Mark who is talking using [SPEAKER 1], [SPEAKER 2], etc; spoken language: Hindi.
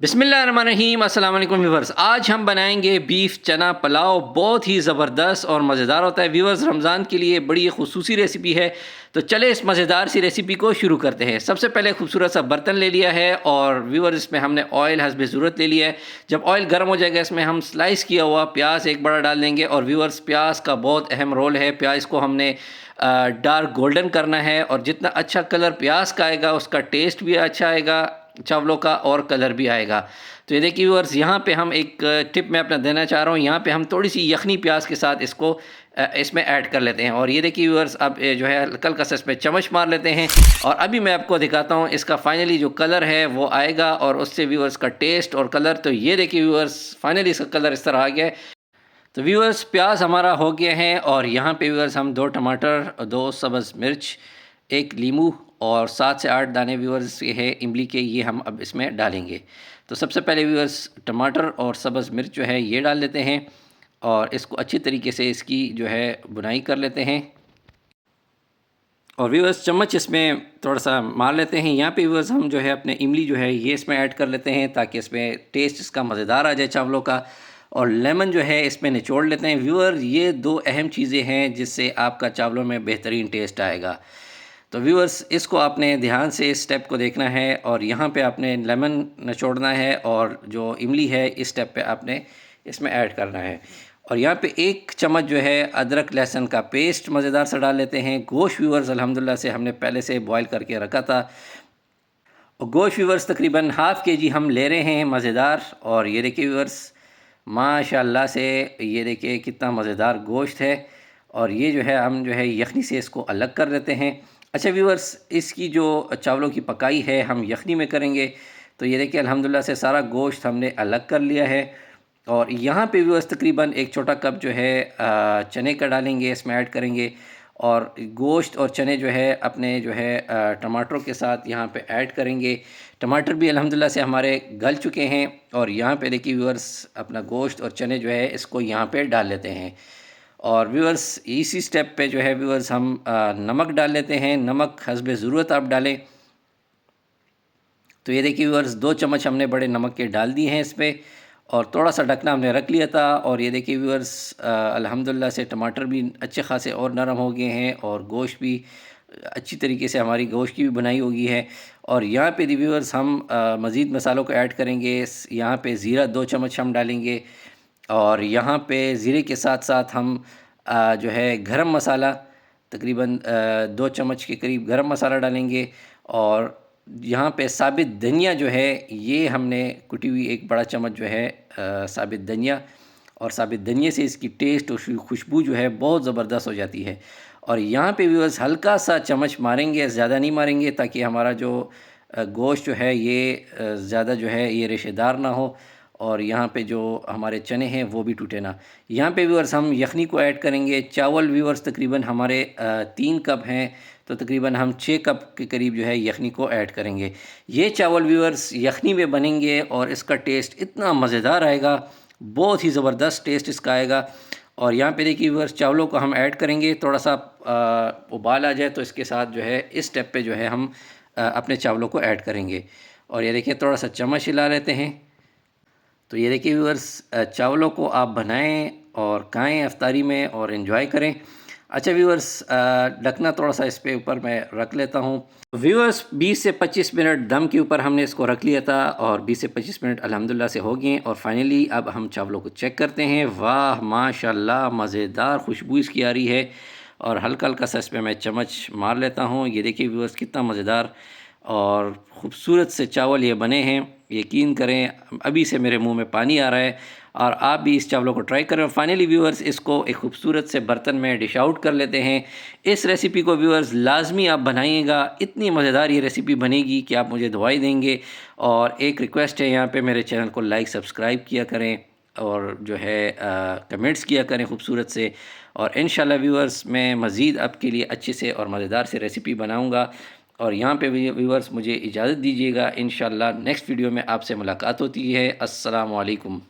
[SPEAKER 1] बिस्मिल्लाहिर्रहमानिर्रहीम अस्सलाम वालेकुम व्यूवर्स। आज हम बनाएंगे बीफ चना पुलाव। बहुत ही ज़बरदस्त और मज़ेदार होता है व्यूवर्स। रमज़ान के लिए बड़ी खुसूसी रेसिपी है। तो चले इस मज़ेदार सी रेसिपी को शुरू करते हैं। सबसे पहले खूबसूरत सा बर्तन ले लिया है और व्यूवर्स इसमें हमने ऑयल हस्बे ज़रूरत ले लिया है। जब ऑयल गर्म हो जाएगा इसमें हम स्लाइस किया हुआ प्याज एक बड़ा डाल देंगे। और व्यूवर्स प्याज का बहुत अहम रोल है। प्याज को हमने डार्क गोल्डन करना है और जितना अच्छा कलर प्याज का आएगा उसका टेस्ट भी अच्छा आएगा चावलों का और कलर भी आएगा। तो ये देखिए व्यूअर्स, यहाँ पे हम एक टिप मैं अपना देना चाह रहा हूँ। यहाँ पे हम थोड़ी सी यखनी प्याज के साथ इसको इसमें ऐड कर लेते हैं। और ये देखिए व्यूअर्स, अब जो है हल्का सा इसमें चम्मच मार लेते हैं और अभी मैं आपको दिखाता हूँ इसका फाइनली जो कलर है वो आएगा और उससे व्यूअर्स का टेस्ट और कलर। तो ये देखिए व्यूअर्स, फाइनली इसका कलर इस तरह आ गया है। तो व्यूअर्स प्याज हमारा हो गया है और यहाँ पे व्यूअर्स हम 2 टमाटर, 2 सब्ज़ मिर्च, 1 लीमू और 7 से 8 दाने व्यूअर्स ये है इमली के, ये हम अब इसमें डालेंगे। तो सबसे पहले व्यूअर्स टमाटर और सब्ज़ मिर्च जो है ये डाल लेते हैं और इसको अच्छी तरीके से इसकी जो है बुनाई कर लेते हैं। और व्यूअर्स चम्मच इसमें थोड़ा सा मार लेते हैं। यहाँ पे व्यूअर्स हम जो है अपने इमली जो है ये इसमें ऐड कर लेते हैं ताकि इसमें टेस्ट इसका मज़ेदार आ जाए चावलों का। और लेमन जो है इसमें निचोड़ लेते हैं। व्यूअर ये 2 अहम चीज़ें हैं जिससे आपका चावलों में बेहतरीन टेस्ट आएगा। तो व्यूअर्स इसको आपने ध्यान से इस स्टेप को देखना है और यहाँ पे आपने लेमन निचोड़ना है और जो इमली है इस स्टेप पे आपने इसमें ऐड करना है। और यहाँ पे 1 चम्मच जो है अदरक लहसुन का पेस्ट मज़ेदार सा डाल लेते हैं। गोश्त व्यूअर्स अल्हम्दुलिल्लाह से हमने पहले से बॉयल करके रखा था और गोश्त व्यूअर्स तकरीबन हाफ़ केजी हम ले रहे हैं मज़ेदार। और ये देखिए व्यूअर्स, माशाल्लाह से ये देखिए कितना मज़ेदार गोश्त है। और ये जो है हम जो है यखनी से इसको अलग कर लेते हैं। अच्छा व्यूअर्स, इसकी जो चावलों की पकाई है हम यखनी में करेंगे। तो ये देखिए अल्हम्दुलिल्लाह से सारा गोश्त हमने अलग कर लिया है। और यहाँ पे व्यूअर्स तकरीबन 1 छोटा कप जो है चने का डालेंगे, इसमें ऐड करेंगे। और गोश्त और चने जो है अपने जो है टमाटरों के साथ यहाँ पे ऐड करेंगे। टमाटर भी अल्हम्दुलिल्लाह से हमारे गल चुके हैं। और यहाँ पे देखिए व्यूअर्स अपना गोश्त और चने जो है इसको यहाँ पे डाल लेते हैं। और व्यूअर्स इसी स्टेप पे जो है व्यूअर्स हम नमक डाल लेते हैं। नमक हस्बे ज़रूरत आप डालें। तो ये देखिए व्यूअर्स 2 चम्मच हमने बड़े नमक के डाल दिए हैं इस पर और थोड़ा सा ढकना हमने रख लिया था। और ये देखिए व्यूअर्स अल्हम्दुलिल्लाह से टमाटर भी अच्छे खासे और नरम हो गए हैं और गोश्त भी अच्छी तरीके से हमारी गोश्त की भी बनाई होगी है। और यहाँ पे व्यूअर्स हम मज़ीद मसालों को ऐड करेंगे। यहाँ पे ज़ीरा 2 चम्मच हम डालेंगे और यहाँ पे ज़ीरे के साथ साथ हम जो है गरम मसाला तकरीबन 2 चम्मच के करीब गरम मसाला डालेंगे। और यहाँ पे साबित धनिया जो है ये हमने कुटी हुई 1 बड़ा चम्मच जो है साबित धनिया। और साबित धनिया से इसकी टेस्ट और खुशबू जो है बहुत ज़बरदस्त हो जाती है। और यहाँ पे व्यूअर्स हल्का सा चम्मच मारेंगे, ज़्यादा नहीं मारेंगे ताकि हमारा जो गोश्त जो है ये ज़्यादा जो है ये रेशेदार ना हो और यहाँ पे जो हमारे चने हैं वो भी टूटे ना। यहाँ पे व्यूअर्स हम यखनी को ऐड करेंगे। चावल व्यूअर्स तकरीबन हमारे 3 कप हैं तो तकरीबन हम 6 कप के करीब जो है यखनी को ऐड करेंगे। ये चावल व्यूअर्स यखनी में बनेंगे और इसका टेस्ट इतना मज़ेदार आएगा, बहुत ही ज़बरदस्त टेस्ट इसका आएगा। और यहाँ पे देखिए व्यूअर्स चावलों को हम ऐड करेंगे। थोड़ा सा उबाल आ जाए तो इसके साथ जो है इस स्टेप पे जो है हम अपने चावलों को ऐड करेंगे। और ये देखिए थोड़ा सा चम्मच हिला लेते हैं। तो ये देखिए व्यूअर्स चावलों को आप बनाएं और खाएं इफ्तारी में और इन्जॉय करें। अच्छा व्यूअर्स ढकना थोड़ा सा इस पे ऊपर मैं रख लेता हूँ। व्यूअर्स 20 से 25 मिनट दम के ऊपर हमने इसको रख लिया था और 20 से 25 मिनट अल्हम्दुलिल्लाह से हो गए। और फाइनली अब हम चावलों को चेक करते हैं। वाह माशाल्लाह, मज़ेदार खुशबू इसकी आ रही है। और हल्का हल्का सा इस पर मैं चम्मच मार लेता हूँ। ये देखिए व्यूअर्स कितना मज़ेदार और ख़ूबसूरत से चावल ये बने हैं। यकीन करें अभी से मेरे मुंह में पानी आ रहा है और आप भी इस चावलों को ट्राई करें। फाइनली व्यूअर्स इसको एक खूबसूरत से बर्तन में डिश आउट कर लेते हैं। इस रेसिपी को व्यूअर्स लाजमी आप बनाइएगा, इतनी मज़ेदार ये रेसिपी बनेगी कि आप मुझे दुआई देंगे। और एक रिक्वेस्ट है यहाँ पे मेरे चैनल को लाइक सब्सक्राइब किया करें और जो है कमेंट्स किया करें खूबसूरत से। और इंशाल्लाह व्यूअर्स मैं मज़ीद आपके लिए अच्छे से और मज़ेदार से रेसिपी बनाऊँगा। और यहाँ पे व्यूअर्स मुझे इजाज़त दीजिएगा। इंशाल्लाह नेक्स्ट वीडियो में आपसे मुलाकात होती है। अस्सलामु अलैकुम।